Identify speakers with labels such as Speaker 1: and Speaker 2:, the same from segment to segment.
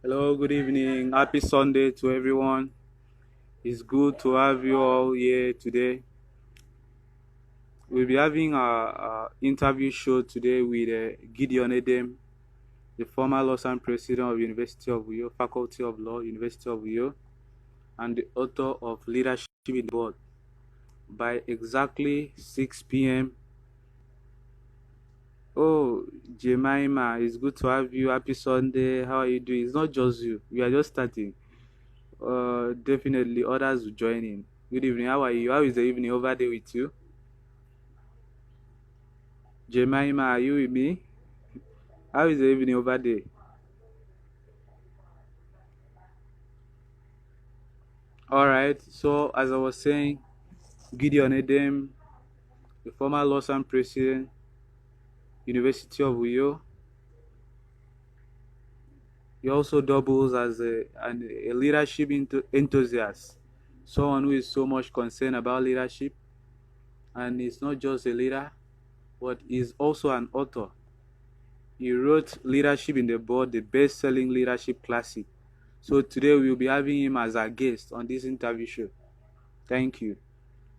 Speaker 1: Hello, good evening. Happy Sunday to everyone. It's good to have you all here today. We'll be having a interview show today with Gideon Edem, the former LAWSAN president of University of Uyo, Faculty of Law, University of Uyo, and the author of Leadership in the Board. By exactly 6 p.m. Oh, Jemima, it's good to have you. Happy Sunday. How are you doing? It's not just you. We are just starting. Definitely others will join in. Good evening. How are you? How is the evening over there with you? Jemima, are you with me? How is the evening over there? All right. So as I was saying, Gideon Edem, the former LAWSAN president, University of Uyo, he also doubles as a leadership enthusiast, someone who is so much concerned about leadership, and he's not just a leader, but he's also an author. He wrote Leadership in the Board, the best-selling leadership classic. So today we'll be having him as our guest on this interview show. Thank you.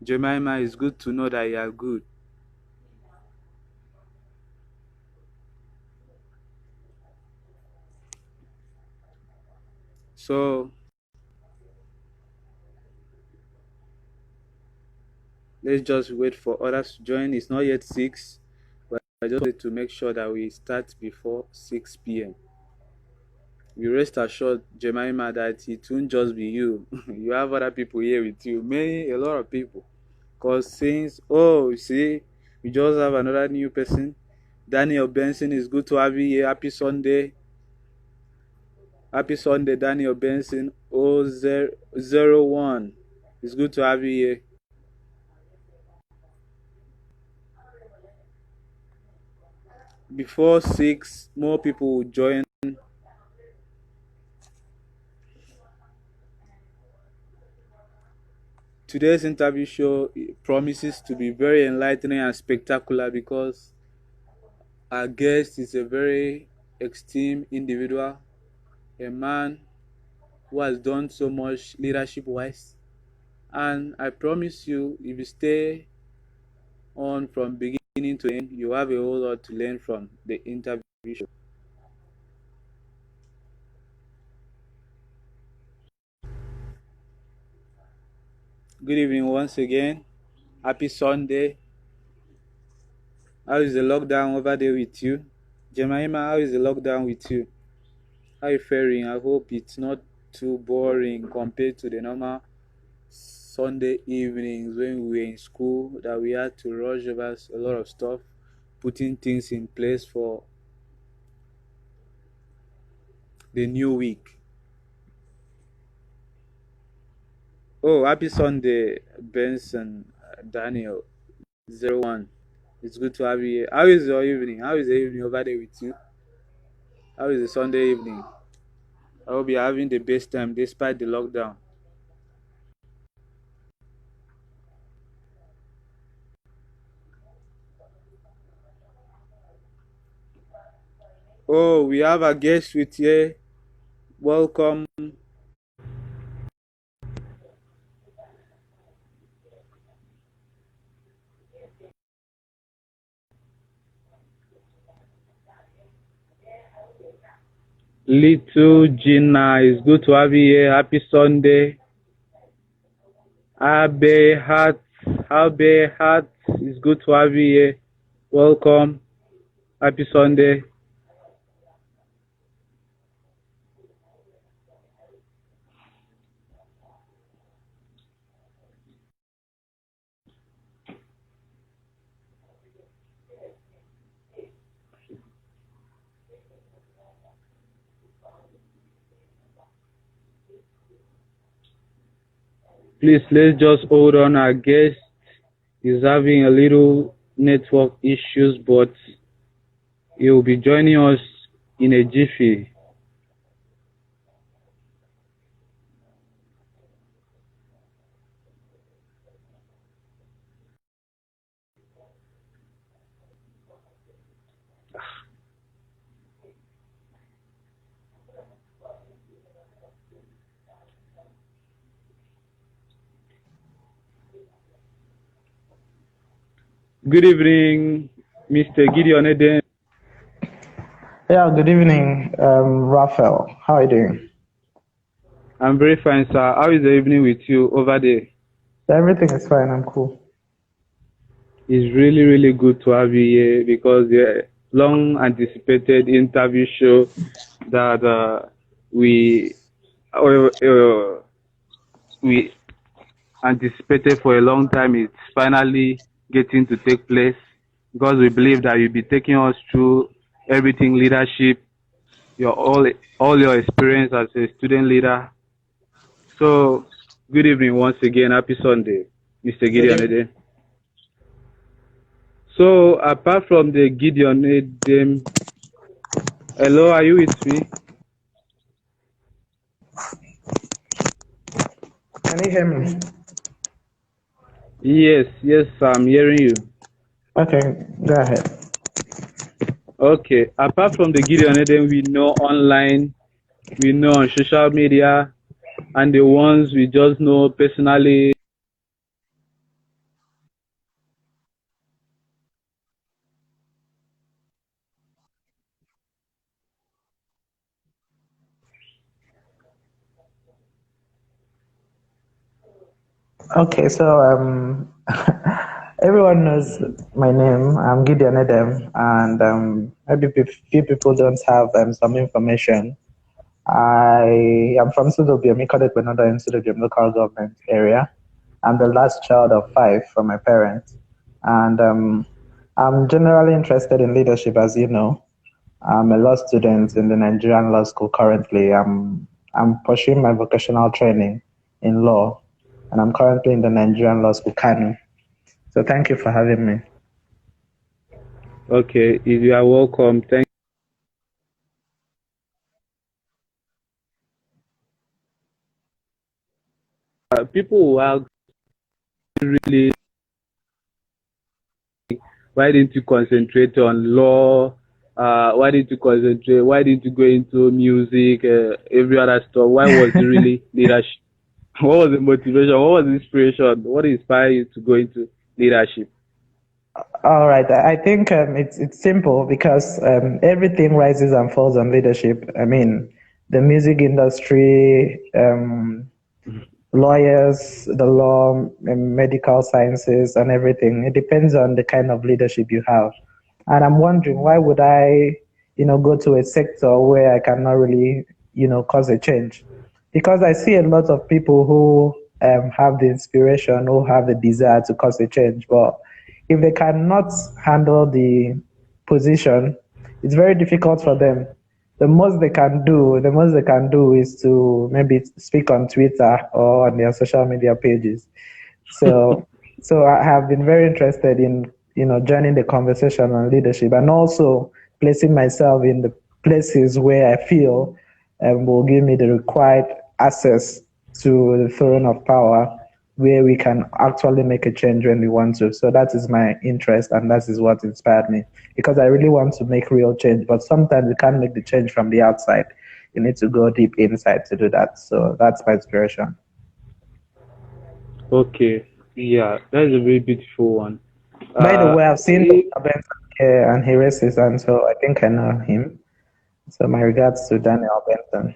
Speaker 1: Jemima, it's good to know that you are good. So let's just wait for others to join. It's not yet 6, but I just wanted to make sure that we start before 6 p.m. You rest assured, Jemima, that it won't just be you. You have other people here with you, a lot of people. Because since, oh, you see, we just have another new person. Daniel Benson, is good to have you here. Happy Sunday. Happy Sunday, Daniel Benson 001. It's good to have you here. Before 6, more people will join. Today's interview show promises to be very enlightening and spectacular because our guest is a very esteemed individual, a man who has done so much leadership wise. And I promise you, if you stay on from beginning to end, you have a whole lot to learn from the interview show. Good evening once again. Happy Sunday. How is the lockdown over there with you? Jemima, how is the lockdown with you? How are you faring? I hope it's not too boring compared to the normal Sunday evenings when we were in school that we had to rush over a lot of stuff, putting things in place for the new week. Oh, happy Sunday, Benson, Daniel 01. It's good to have you here. How is your evening? How is the evening over there with you? How is the Sunday evening? I hope you're having the best time despite the lockdown. Oh, we have a guest with here. Welcome. Little Gina, it's good to have you here. Happy Sunday. Abe Hat, Abe Hat, it's good to have you here. Welcome. Happy Sunday. Please, let's just hold on. Our guest is having a little network issues, but he will be joining us in a jiffy. Good evening, Mr. Gideon Edem.
Speaker 2: Yeah, good evening, Raphael. How are you doing?
Speaker 1: I'm very fine, sir. How is the evening with you over there?
Speaker 2: Everything is fine. I'm cool.
Speaker 1: It's really, really good to have you here because the long anticipated interview show that we uh, uh, we anticipated for a long time is finally getting to take place because we believe that you'll be taking us through everything leadership, your all your experience as a student leader. So, good evening once again. Happy Sunday, Mr.
Speaker 2: Good
Speaker 1: Gideon
Speaker 2: evening.
Speaker 1: Edem. So, apart from the Gideon Edem, hello, are you with me?
Speaker 2: Can you hear me?
Speaker 1: Yes, yes, I'm hearing you.
Speaker 2: Okay, go ahead.
Speaker 1: Okay, apart from the Gideon Edem, we know online, we know on social media, and the ones we just know personally.
Speaker 2: Okay, so everyone knows my name. I'm Gideon Edem, and maybe few people don't have some information. I am from Sudobium, Ikodepenada in Sudobium local government area. I'm the last child of five from my parents, and I'm generally interested in leadership, as you know. I'm a law student in the Nigerian law school currently. I'm pursuing my vocational training in law, and I'm currently in the Nigerian law school Kanu. So thank you for having me.
Speaker 1: Okay, if you are welcome, thank you. People who ask really, why didn't you concentrate on law? Why didn't you concentrate? Why didn't you go into music, every other stuff? Why was it really leadership? What was the motivation? What was the inspiration? What inspired you to go into leadership?
Speaker 2: All right, I think it's simple because everything rises and falls on leadership. I mean, the music industry, lawyers, the law, medical sciences, and everything. It depends on the kind of leadership you have. And I'm wondering why would I, go to a sector where I cannot really, cause a change? Because I see a lot of people who have the inspiration, who have the desire to cause a change, but if they cannot handle the position, it's very difficult for them. The most they can do is to maybe speak on Twitter or on their social media pages. So, so I have been very interested in, joining the conversation on leadership and also placing myself in the places where I feel will give me the required access to the throne of power where we can actually make a change when we want to. So that is my interest and that is what inspired me because I really want to make real change. But sometimes you can't make the change from the outside. You need to go deep inside to do that. So that's my inspiration.
Speaker 1: Okay, yeah, that's a very beautiful one.
Speaker 2: By the
Speaker 1: Uh,
Speaker 2: way, I've seen
Speaker 1: eh,
Speaker 2: Dr. Benson here and he races, and so I think I know him. So my regards to Daniel Benson.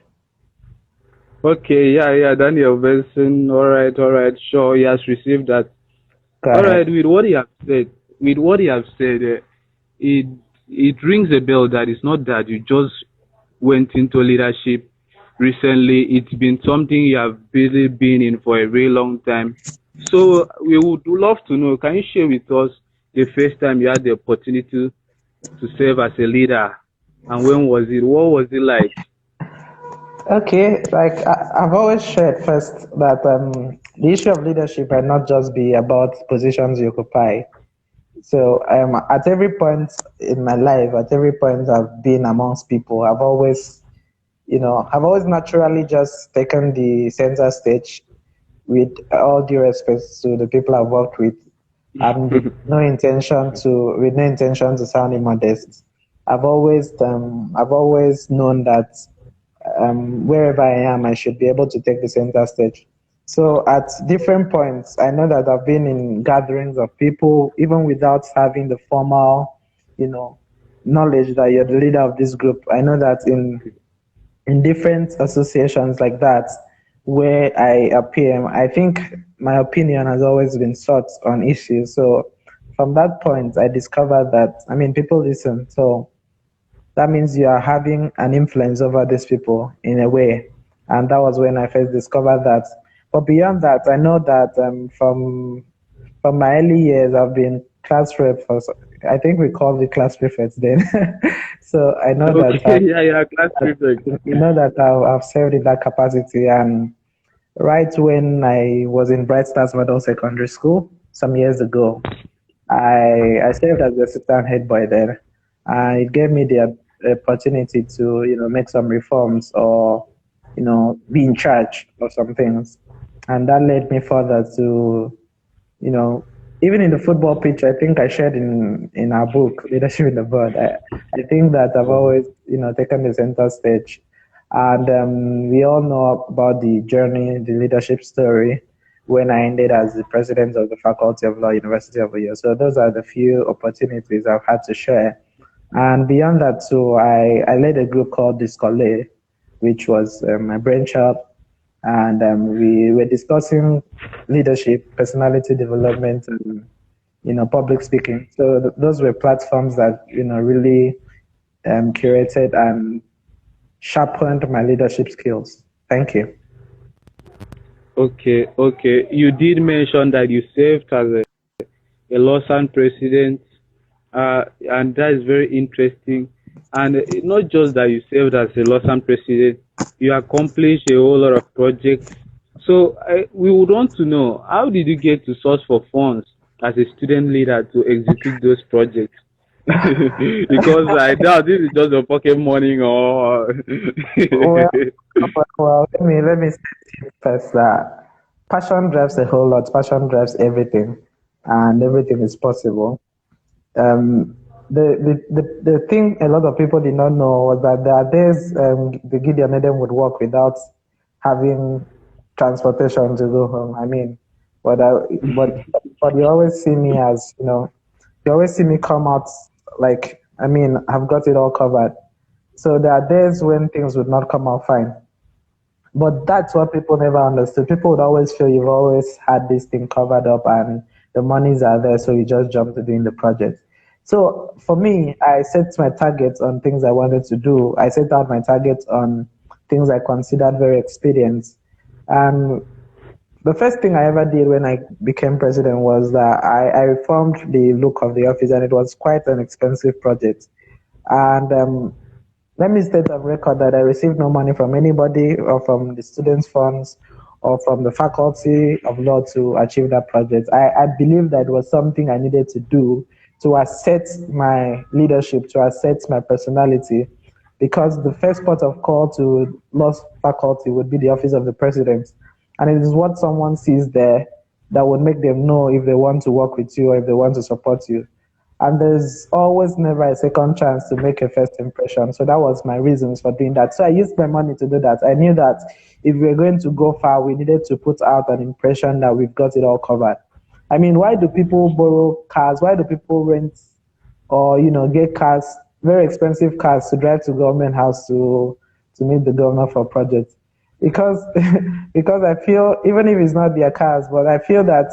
Speaker 1: okay, yeah, yeah, Daniel Benson. All right, sure, he has received that.
Speaker 2: Go
Speaker 1: All right,
Speaker 2: ahead.
Speaker 1: with what he has said, it it rings a bell that it's not that you just went into leadership recently. It's been something you have really been in for a very long time. So we would love to know. Can you share with us the first time you had the opportunity to serve as a leader, and when was it? What was it like?
Speaker 2: Okay, like I've always shared first that the issue of leadership might not just be about positions you occupy. So at every point in my life, at every point I've been amongst people, I've always naturally just taken the center stage with all due respect to the people I've worked with, and with no intention to sound immodest. I've always known that wherever I am, I should be able to take the center stage. So at different points, I know that I've been in gatherings of people, even without having the formal, you know, knowledge that you're the leader of this group. I know that in different associations like that, where I appear, I think my opinion has always been sought on issues. So from that point, I discovered that, I mean, people listen. So that means you are having an influence over these people in a way. And that was when I first discovered that. But beyond that, I know that from my early years, I've been class rep for, I think we called it class prefects then. So I know that,
Speaker 1: Okay, yeah, class prefect.
Speaker 2: I've served in that capacity. And right when I was in Bright Stars Model Secondary School some years ago, I served as the assistant head boy there, and it gave me the opportunity to make some reforms or be in charge of some things, and that led me further to you know even in the football pitch. I think I shared in our book Leadership in the Board. I think that I've always taken the center stage, and we all know about the journey, the leadership story when I ended as the president of the Faculty of Law, University of Uyo. So those are the few opportunities I've had to share. And beyond that, too, I led a group called Discolé, which was my brainchild, and we were discussing leadership, personality development, and public speaking. So those were platforms that really curated and sharpened my leadership skills. Thank you.
Speaker 1: Okay. You did mention that you served as a LAWSAN president, and that is very interesting. And not just that you served as a LAWSAN president, you accomplished a whole lot of projects. So we would want to know, how did you get to source for funds as a student leader to execute those projects? Because I doubt this is just a pocket money or.
Speaker 2: Well, let me say first that passion drives a whole lot. Passion drives everything, and everything is possible. Um, the thing a lot of people did not know was that there are days the Gideon Edem would work without having transportation to go home. I mean, but I, but you always see me as you always see me come out like, I mean, I've got it all covered. So there are days when things would not come out fine. But that's what people never understood. People would always feel you've always had this thing covered up and the monies are there, so you just jump to doing the project. So for me, I set my targets on things I wanted to do. I set out my targets on things I considered very expedient. And the first thing I ever did when I became president was that I reformed the look of the office, and it was quite an expensive project. And let me state on record that I received no money from anybody or from the students' funds or from the faculty of law to achieve that project. I believe that was something I needed to do to assert my leadership, to assert my personality, because the first port of call to law faculty would be the office of the president. And it is what someone sees there that would make them know if they want to work with you or if they want to support you. And there's always never a second chance to make a first impression. So that was my reasons for doing that. So I used my money to do that. I knew that if we were going to go far, we needed to put out an impression that we've got it all covered. I mean, why do people borrow cars? Why do people rent or get cars, very expensive cars, to drive to government house to meet the governor for projects? Because because I feel, even if it's not their cars, but I feel that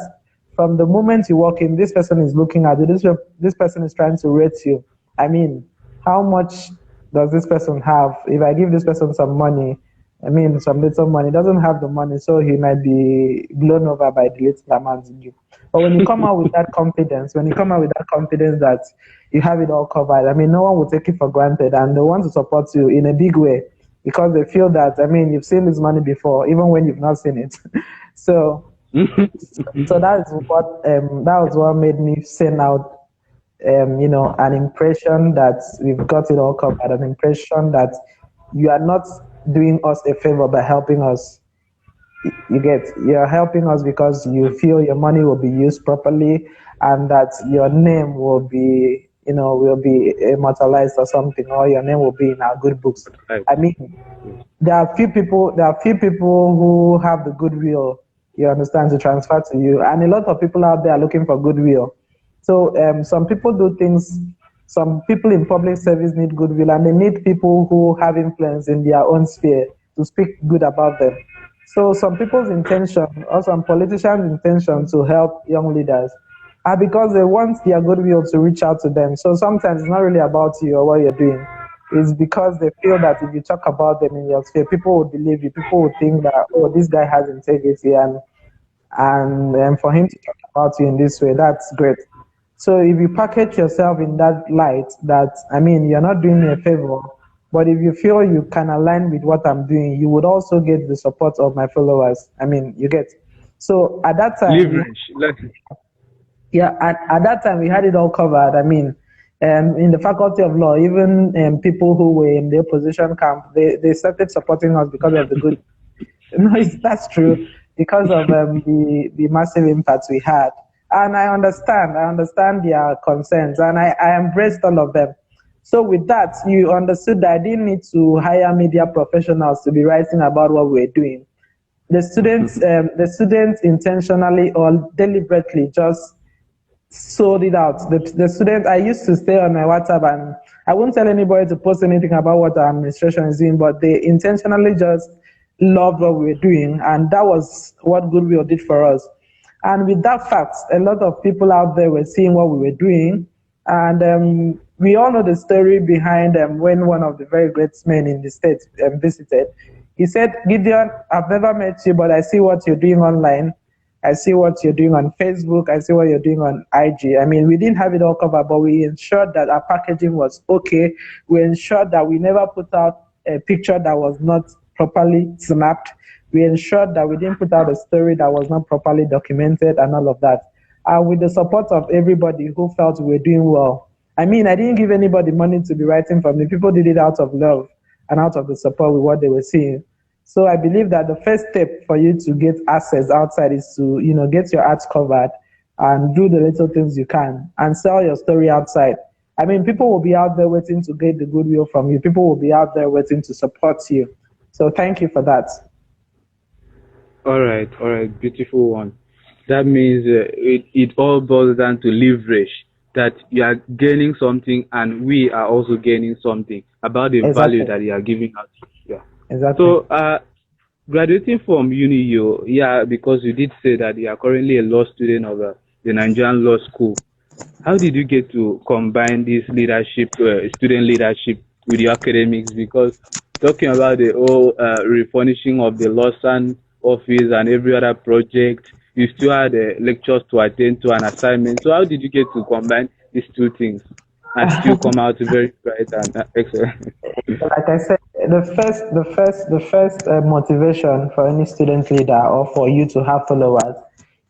Speaker 2: from the moment you walk in, this person is looking at you. This person is trying to rate you. I mean, how much does this person have? If I give this person some money, I mean, some little money, doesn't have the money, so he might be blown over by the little amount you give. But when you come out with that confidence, that you have it all covered, I mean, no one will take it for granted, and they want to support you in a big way because they feel that, I mean, you've seen this money before, even when you've not seen it. So that was what made me send out an impression that we've got it all covered, an impression that you are not doing us a favor by helping us. You're helping us because you feel your money will be used properly and that your name will be immortalized or something, or your name will be in our good books. I mean, there are few people who have the goodwill you understand, to transfer to you. And a lot of people out there are looking for goodwill. So some people do things, some people in public service need goodwill, and they need people who have influence in their own sphere to speak good about them. So some people's intention, or some politicians' intention to help young leaders, are because they want their goodwill to reach out to them. So sometimes it's not really about you or what you're doing. It's because they feel that if you talk about them in your sphere, people will believe you. People will think that, oh, this guy has integrity, and for him to talk about you in this way, that's great. So if you package yourself in that light, that, I mean, you're not doing me a favor, but if you feel you can align with what I'm doing, you would also get the support of my followers. I mean, you get. So at that time,
Speaker 1: Leverage.
Speaker 2: yeah, at that time we had it all covered. I mean, in the faculty of law, even people who were in the opposition camp, they started supporting us because of the good. No, that's true, because of the massive impact we had. And I understand their concerns, and I embraced all of them. So with that, you understood that I didn't need to hire media professionals to be writing about what we're doing. The students intentionally or deliberately just sold it out. The students, I used to stay on my WhatsApp, and I wouldn't tell anybody to post anything about what the administration is doing, but they intentionally just loved what we were doing, and that was what Goodwill did for us. And with that fact, a lot of people out there were seeing what we were doing, and we all know the story behind when one of the very great men in the state visited. He said, Gideon, I've never met you, but I see what you're doing online. I see what you're doing on Facebook. I see what you're doing on IG. I mean, we didn't have it all covered, but we ensured that our packaging was okay. We ensured that we never put out a picture that was not properly snapped. We ensured that we didn't put out a story that was not properly documented and all of that. And with the support of everybody who felt we were doing well. I mean, I didn't give anybody money to be writing for me. People did it out of love and out of the support with what they were seeing. So I believe that the first step for you to get access outside is to, get your ads covered and do the little things you can and sell your story outside. I mean, people will be out there waiting to get the goodwill from you. People will be out there waiting to support you. So thank you for that.
Speaker 1: All right, beautiful one. That means it all boils down to leverage. That you are gaining something, and we are also gaining something about the value
Speaker 2: Exactly.
Speaker 1: that you are giving out. Yeah.
Speaker 2: Exactly.
Speaker 1: So, graduating from Uniuyo, yeah, because you did say that you are currently a law student of the Nigerian Law School. How did you get to combine this leadership, student leadership, with your academics? Because talking about the whole refurnishing of the LAWSAN office and every other project, you still had lectures to attend to, an assignment. So how did you get to combine these two things and still come out very bright and excellent?
Speaker 2: Like I said, the first motivation for any student leader or for you to have followers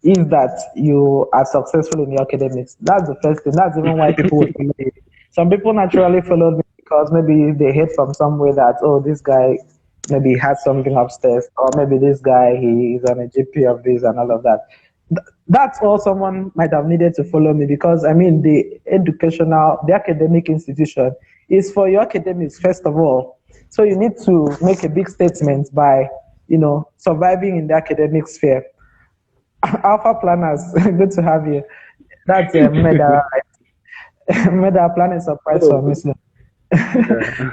Speaker 2: is that you are successful in your academics. That's the first thing. That's even why people would follow you. Some people naturally follow me because maybe they heard from somewhere that, oh, this guy maybe has something upstairs, or maybe this guy, he is on a GP of this and all of that. That's all someone might have needed to follow me, because I mean, the academic institution is for your academics first of all. So you need to make a big statement by, surviving in the academic sphere. Alpha planners, good to have you. That's a Meda. Meda plan is surprise for me. So.
Speaker 1: Yeah.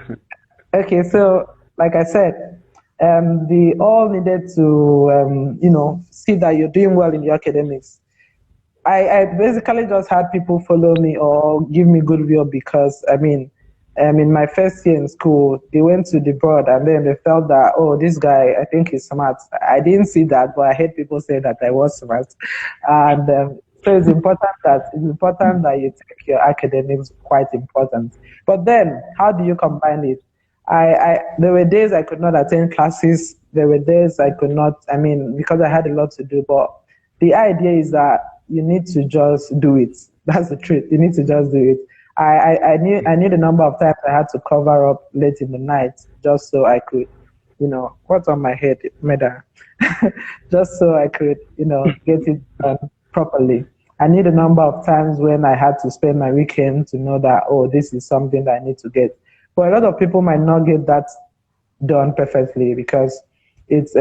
Speaker 2: Okay, so like I said, they all needed to, see that you're doing well in your academics. I basically just had people follow me or give me goodwill because, I mean, in my first year in school, they went to the board and then they felt that, oh, this guy, I think he's smart. I didn't see that, but I heard people say that I was smart. And so it's important that you take your academics quite important. But then, how do you combine it? There were days I could not attend classes. There were days I could not, I mean, because I had a lot to do. But the idea is that you need to just do it. That's the truth. You need to just do it. I knew the number of times I had to cover up late in the night just so I could, what's on my head, Meda, just so I could, get it done properly. I knew the number of times when I had to spend my weekend to know that, oh, this is something that I need to get. But a lot of people might not get that done perfectly because it's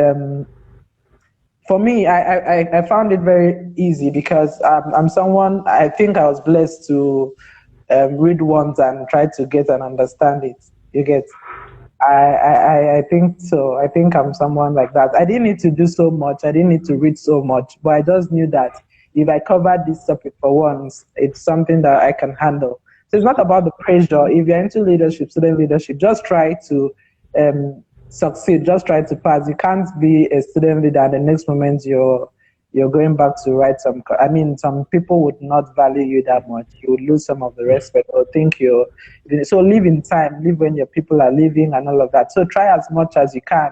Speaker 2: For me, I found it very easy because I'm someone, I think I was blessed to read once and try to get and understand it. You get? I think so. I think I'm someone like that. I didn't need to do so much. I didn't need to read so much, but I just knew that if I covered this topic for once, it's something that I can handle. So it's not about the pressure. If you're into leadership, student leadership, just try to succeed. Just try to pass. You can't be a student leader and the next moment you're going back to write some. I mean, some people would not value you that much. You would lose some of the respect or think you're. So live in time, live when your people are living and all of that. So try as much as you can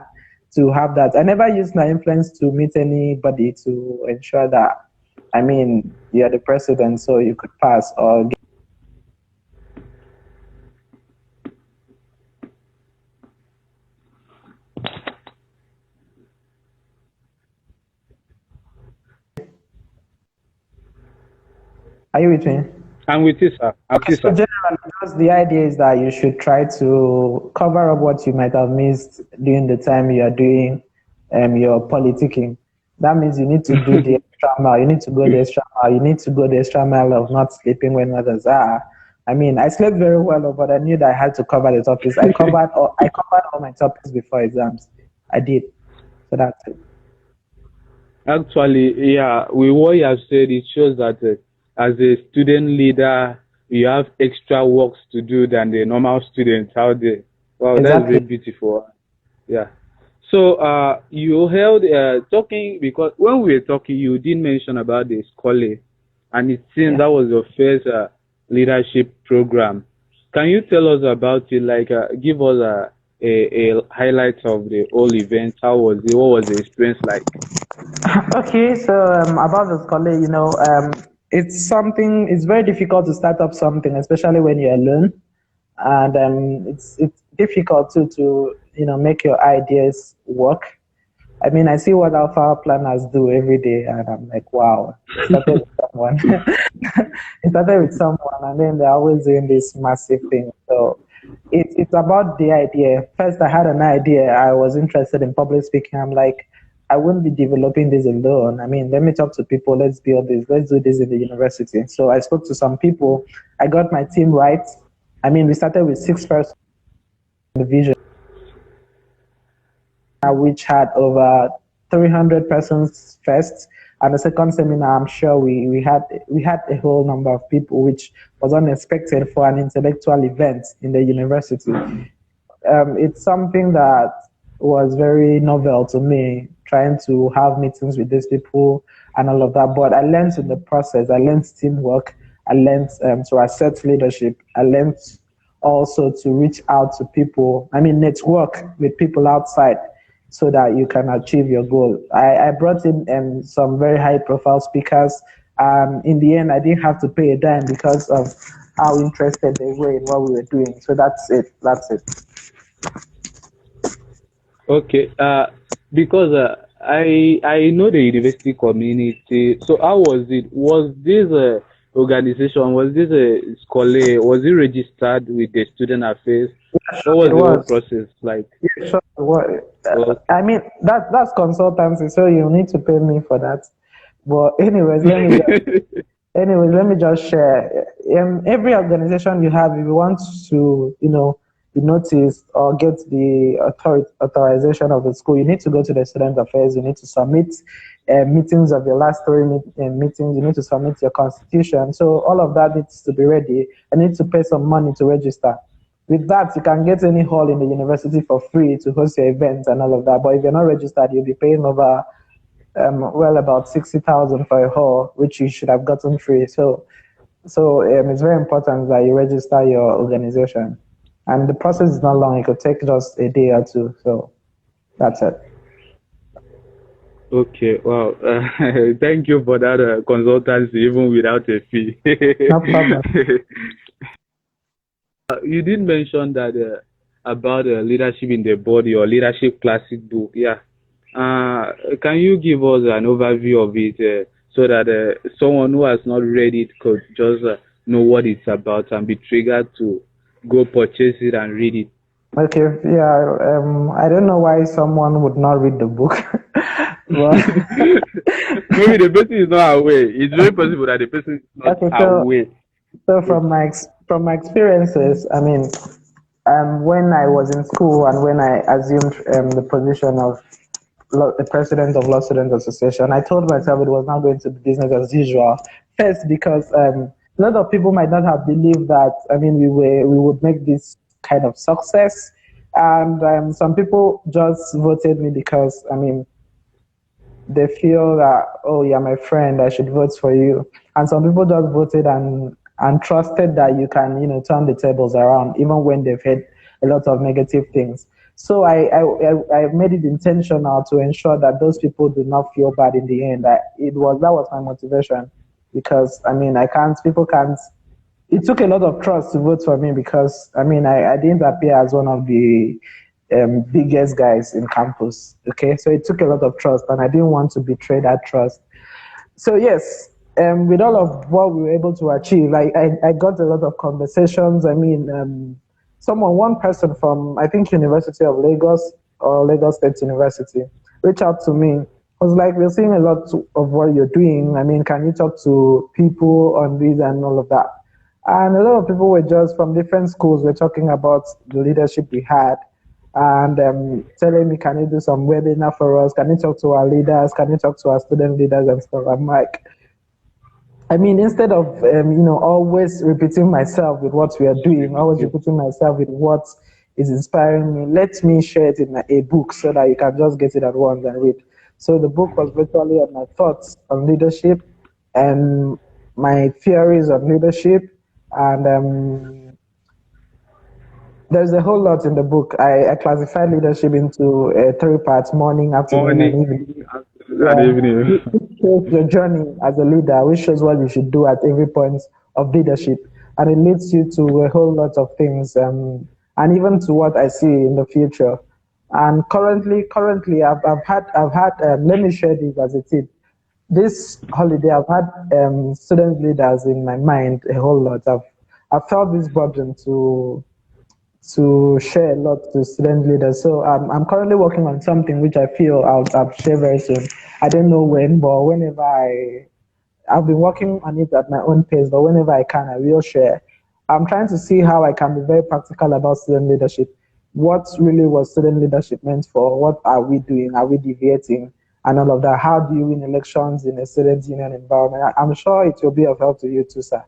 Speaker 2: to have that. I never used my influence to meet anybody to ensure that, I mean, you're the president, so you could pass or. Are you with me?
Speaker 3: I'm with you, sir.
Speaker 2: Okay, so generally, just the idea is that you should try to cover up what you might have missed during the time you are doing your politicking. That means you need to do the extra mile. You need to go the extra mile. You need to go the extra mile of not sleeping when others are. I mean, I slept very well, but I knew that I had to cover the topics. I covered all my topics before exams. I did. So that's it.
Speaker 3: Actually, yeah, with what you have said, it shows that as a student leader, you have extra works to do than the normal students out there. Wow,
Speaker 2: Exactly.
Speaker 3: that's very beautiful. Yeah. So you held talking, because when we were talking, you did mention about the scholar, and it seems that was your first leadership program. Can you tell us about it? Like, give us a highlight of the whole event. How was it? What was the experience like?
Speaker 2: Okay, so about the scholar, it's something. It's very difficult to start up something, especially when you're alone, and it's difficult to make your ideas work. I mean, I see what alpha planners do every day, and I'm like, wow. It started with someone. It started with someone, and then they're always doing this massive thing. So it's about the idea. First, I had an idea. I was interested in public speaking. I'm like, I wouldn't be developing this alone. I mean, let me talk to people. Let's build this. Let's do this in the university. So I spoke to some people. I got my team right. I mean, we started with 6 persons in the vision, which had over 300 persons first. And the second seminar, I'm sure we had a whole number of people, which was unexpected for an intellectual event in the university. It's something that was very novel to me, trying to have meetings with these people and all of that. But I learned in the process. I learned teamwork. I learned to accept leadership. I learned also to reach out to people. I mean, network with people outside so that you can achieve your goal. I brought in some very high-profile speakers. In the end, I didn't have to pay a dime because of how interested they were in what we were doing. So that's it. That's it.
Speaker 3: Okay. Because I know the university community. So how was it? Was this organization? Was this a scholar? Was it registered with the student affairs?
Speaker 2: Yeah, sure,
Speaker 3: what was
Speaker 2: it
Speaker 3: the whole
Speaker 2: was.
Speaker 3: process like?
Speaker 2: Yeah, sure. I mean, that's consultancy, so you need to pay me for that. But let me just share. Every organization you have, if you want to, be noticed or get the authorization of the school, you need to go to the student affairs. You need to submit meetings of your last 3 meetings. You need to submit your constitution. So all of that needs to be ready. I need to pay some money to register. With that, you can get any hall in the university for free to host your events and all of that. But if you're not registered, you'll be paying over about 60,000 for a hall, which you should have gotten free. So it's very important that you register your organization, and the process is not long. It could take just a day or two. So that's it.
Speaker 3: Okay, wow. Thank you for that consultancy, even without a fee.
Speaker 2: No problem.
Speaker 3: You did mention that about leadership in the body or leadership classic book. Yeah. Can you give us an overview of it so that someone who has not read it could just know what it's about and be triggered to go purchase it and read it?
Speaker 2: Okay, yeah. I don't know why someone would not read the book. Well,
Speaker 3: Maybe the person is not aware. It's very possible that the person is not
Speaker 2: okay,
Speaker 3: aware.
Speaker 2: so from my experiences, I mean, when I was in school and when I assumed the position of the president of Law Students Association, I told myself it was not going to be business as usual. First, because a lot of people might not have believed that. I mean, we would make this kind of success, and some people just voted me because I mean they feel that, oh, you're my friend, I should vote for you. And some people just voted and trusted that you can, turn the tables around even when they've heard a lot of negative things. So I made it intentional to ensure that those people do not feel bad in the end. That was my motivation, because I mean I can't people can't it took a lot of trust to vote for me, because I mean I didn't appear as one of the biggest guys in campus. Okay, so it took a lot of trust, and I didn't want to betray that trust. So yes, with all of what we were able to achieve, I got a lot of conversations. I mean, one person from I think University of Lagos or Lagos State University reached out to me. Was like, we're seeing a lot of what you're doing. I mean, can you talk to people on this and all of that? And a lot of people were just from different schools were talking about the leadership we had, and telling me, can you do some webinar for us? Can you talk to our leaders? Can you talk to our student leaders and stuff? I'm like, I mean, instead of always repeating myself with what we are doing, always repeating myself with what is inspiring me, let me share it in a book so that you can just get it at once and read. So the book was virtually on my thoughts on leadership and my theories on leadership, and there's a whole lot in the book. I classified leadership into three parts: morning, afternoon, and evening.
Speaker 3: Morning, afternoon, and
Speaker 2: Yeah,
Speaker 3: evening.
Speaker 2: which shows your journey as a leader, which shows what you should do at every point of leadership, and it leads you to a whole lot of things, and even to what I see in the future. And currently, I've had. Let me share this as a tip. This holiday, I've had student leaders in my mind a whole lot. I've felt this burden to share a lot to student leaders. So I'm currently working on something which I feel I'll share very soon. I don't know when, but whenever I've been working on it at my own pace, but whenever I can, I will share. I'm trying to see how I can be very practical about student leadership. What really was student leadership meant for? What are we doing? Are we deviating? And all of that. How do you win elections in a student union environment? I'm sure it will be of help to you too, sir.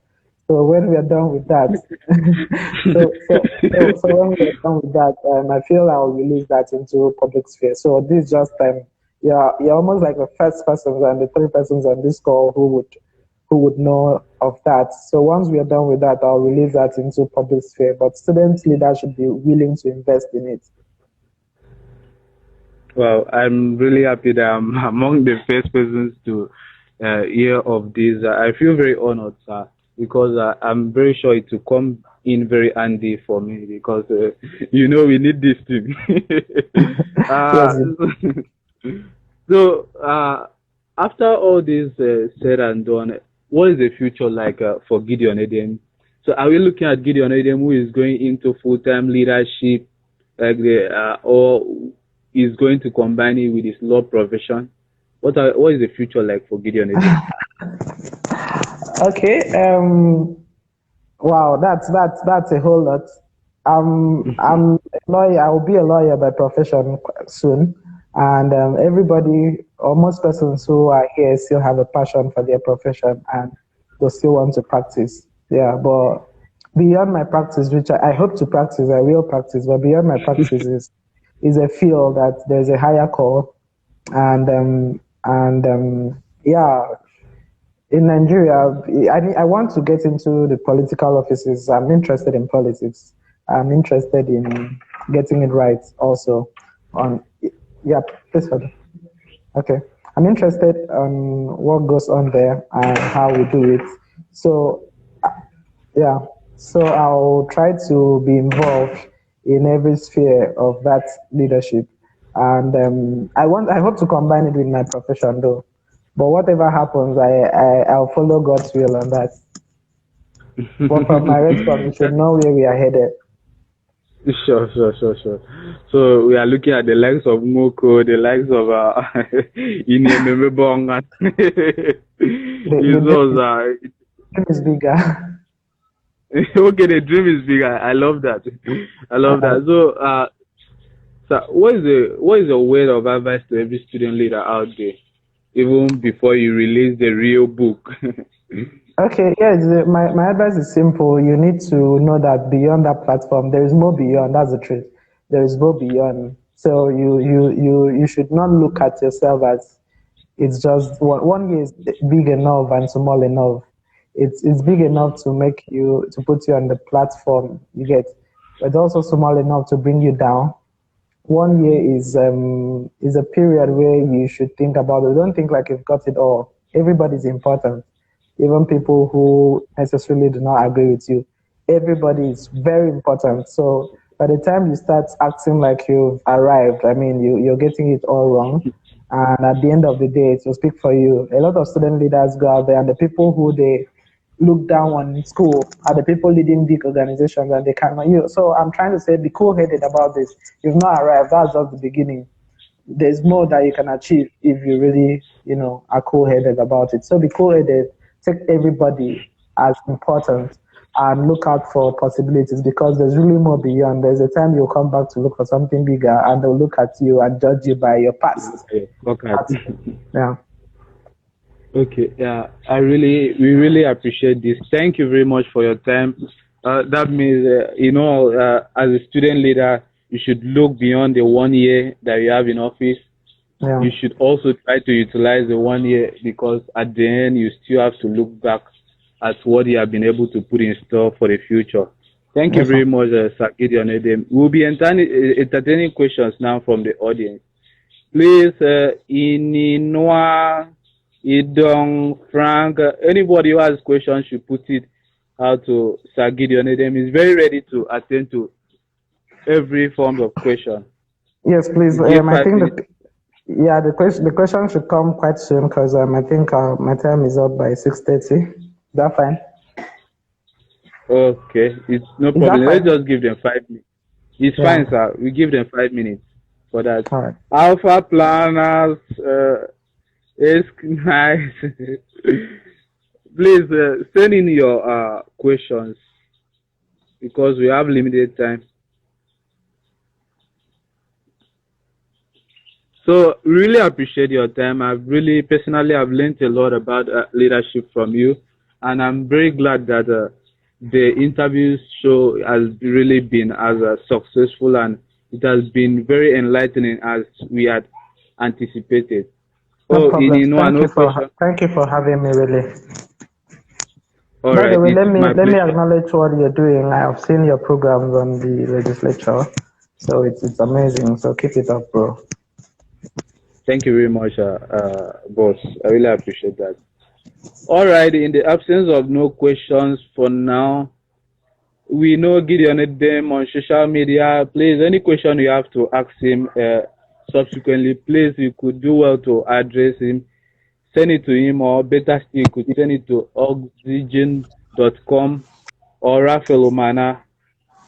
Speaker 2: So when we are done with that, so when we are done with that, I feel I'll release that into public sphere. So this just you're almost like the first persons and the three persons on this call who would know of that. So once we are done with that, I'll release that into public sphere. But student leaders should be willing to invest in it.
Speaker 3: Well, I'm really happy that I'm among the first persons to hear of this. I feel very honored, sir, because I'm very sure it will come in very handy for me, because we need this thing.
Speaker 2: Yes.
Speaker 3: So after all this said and done, what is the future like for Gideon Edem? So are we looking at Gideon Edem who is going into full-time leadership, or is going to combine it with his law profession? What is the future like for Gideon Edem?
Speaker 2: Okay. Wow, that's a whole lot. I'm a lawyer. I will be a lawyer by profession soon, and everybody or most persons who are here still have a passion for their profession and they still want to practice. Yeah, but beyond my practice, which I hope to practice, I will practice. But beyond my practice is a field that there's a higher call, and yeah. In Nigeria, I want to get into the political offices. I'm interested in politics. I'm interested in getting it right also. Yeah, please hold on. Okay. I'm interested on what goes on there and how we do it. So, yeah. So I'll try to be involved in every sphere of that leadership. And I hope to combine it with my profession though. But whatever happens, I'll follow God's will on that. But from my response, we should know where we are headed.
Speaker 3: Sure, sure, sure, sure. So we are looking at the likes of Moko, the likes of Inememebong.
Speaker 2: The
Speaker 3: It was
Speaker 2: dream is bigger.
Speaker 3: okay. The dream is big. I love that. I love
Speaker 2: Uh,
Speaker 3: that. So what is your word of advice to every student leader out there, even before you release the real book?
Speaker 2: Okay, yes, my advice is simple. You need to know that beyond that platform, there is more beyond. That's the truth. There is more beyond. So you should not look at yourself as it's just one year is big enough and small enough. It's big enough to make you to put you on the platform you get, but also small enough to bring you down. 1 year is a period where you should think about it. Don't think like you've got it all. Everybody's important, even people who necessarily do not agree with you. Everybody is very important. So by the time you start acting like you've arrived, I mean you're getting it all wrong. And at the end of the day, it will speak for you. A lot of student leaders go out there, and the people who they look down on in school are the people leading big organizations, and they cannot you. So I'm trying to say, be cool-headed about this. You've not arrived. That's just the beginning. There's more that you can achieve if you really, are cool-headed about it. So be cool-headed. Take everybody as important and look out for possibilities, because there's really more beyond. There's a time you'll come back to look for something bigger, and they'll look at you and judge you by your past.
Speaker 3: Okay.
Speaker 2: Yeah.
Speaker 3: Okay, yeah, we really appreciate this. Thank you very much for your time. That means, as a student leader, you should look beyond the 1 year that you have in office.
Speaker 2: Yeah.
Speaker 3: You should also try to utilize the 1 year, because at the end, you still have to look back at what you have been able to put in store for the future. Thank you
Speaker 2: Yes,
Speaker 3: very
Speaker 2: sir.
Speaker 3: much, Sir Gideon Edem. We'll be entertaining questions now from the audience. Please, Ininoa, Idong, Frank, anybody who has questions should put it out to Sir Gideon Edem. He's very ready to attend to every form of question.
Speaker 2: Yes, please.
Speaker 3: We give
Speaker 2: I
Speaker 3: five
Speaker 2: think
Speaker 3: minutes.
Speaker 2: the question should come quite soon, because I think my time is up by 6:30. Is that fine?
Speaker 3: Okay, it's no
Speaker 2: Is that
Speaker 3: problem. Let's
Speaker 2: fine?
Speaker 3: just give them 5 minutes. It's
Speaker 2: Yeah.
Speaker 3: fine, sir. We give them 5 minutes for that.
Speaker 2: All right.
Speaker 3: Alpha planners, is nice. Please send in your questions, because we have limited time. So really appreciate your time. I've learned a lot about leadership from you, and I'm very glad that the interview show has really been as successful, and it has been very enlightening as we had anticipated.
Speaker 2: No
Speaker 3: Oh,
Speaker 2: problems.
Speaker 3: no question.
Speaker 2: Thank you for having me, really.
Speaker 3: All
Speaker 2: By the
Speaker 3: right,
Speaker 2: way,
Speaker 3: it's
Speaker 2: let me
Speaker 3: my
Speaker 2: let me
Speaker 3: pleasure.
Speaker 2: acknowledge what you're doing. I have seen your programs on the legislature, so it's amazing. So keep it up, bro.
Speaker 3: Thank you very much, boss. I really appreciate that. All right, in the absence of no questions for now, we know Gideon Edem on social media. Please, any question you have to ask him subsequently, please, you could do well to address him. Send it to him, or better still, you could send it to oxygen.com or Raphael Umanah.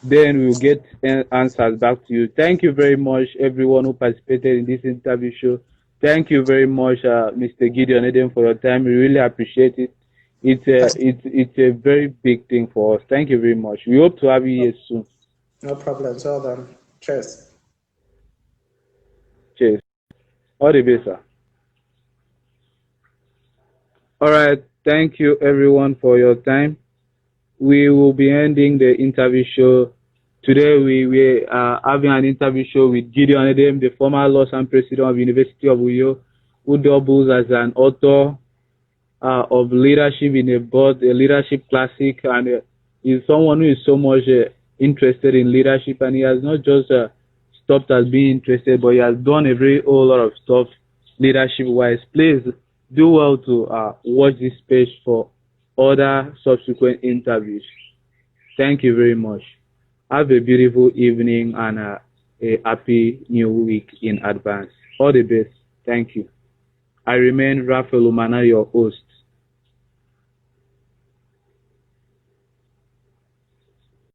Speaker 3: Then we'll get answers back to you. Thank you very much, everyone who participated in this interview show. Thank you very much, Mr. Gideon Edem, for your time. We really appreciate it. It's a very big thing for us. Thank you very much. We hope to have you here soon.
Speaker 2: No problems. Well done. Cheers.
Speaker 3: Cheers. All the best, sir. All right. Thank you, everyone, for your time. We will be ending the interview show. Today, we are having an interview show with Gideon Edem, the former LAWSAN president of University of Uyo, who doubles as an author of leadership in a board, a leadership classic, and is someone who is so much interested in leadership, and he has not just stopped as being interested, but he has done a very whole lot of stuff leadership-wise. Please do well to watch this page for other subsequent interviews. Thank you very much. Have a beautiful evening and a happy new week in advance. All the best. Thank you. I remain Raphael Umanah, your host.